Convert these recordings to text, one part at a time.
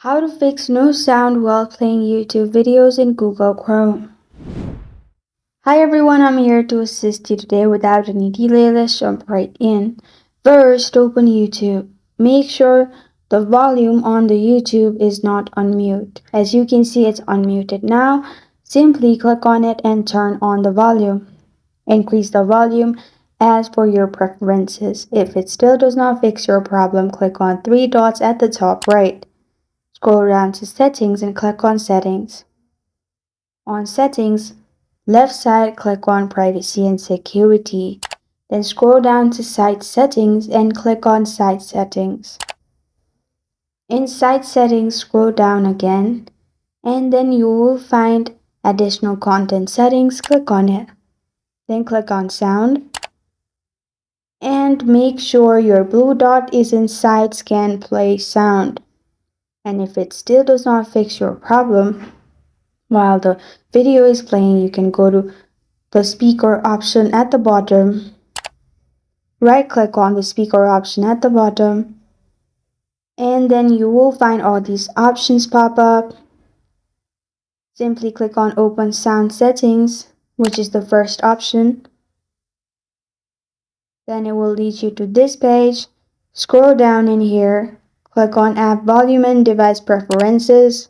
How to fix no sound while playing YouTube videos in Google Chrome. Hi everyone, I'm here to assist you today without any delay. Let's jump right in. First, open YouTube. Make sure the volume on the YouTube is not on mute. As you can see, it's unmuted now. Simply click on it and turn on the volume. Increase the volume as per your preferences. If it still does not fix your problem, click on three dots at the top right. Scroll down to Settings and click on Settings. On Settings, left side click on Privacy and Security. Then scroll down to Site Settings and click on Site Settings. In Site Settings, scroll down again and then you will find Additional Content Settings. Click on it. Then click on Sound and make sure your blue dot is inside Scan Play Sound. And if it still does not fix your problem, while the video is playing, you can go to the speaker option at the bottom. Right click on the speaker option at the bottom. And then you will find all these options pop up. Simply click on Open Sound Settings, which is the first option. Then it will lead you to this page. Scroll down in here. Click on App Volume and Device Preferences.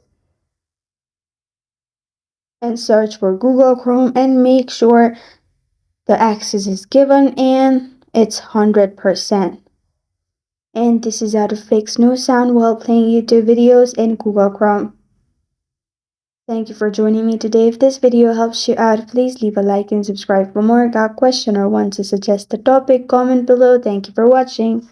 And search for Google Chrome and make sure the access is given and it's 100%. And this is how to fix no sound while playing YouTube videos in Google Chrome. Thank you for joining me today. If this video helps you out, please leave a like and subscribe for more. Got a question or want to suggest a topic, comment below. Thank you for watching.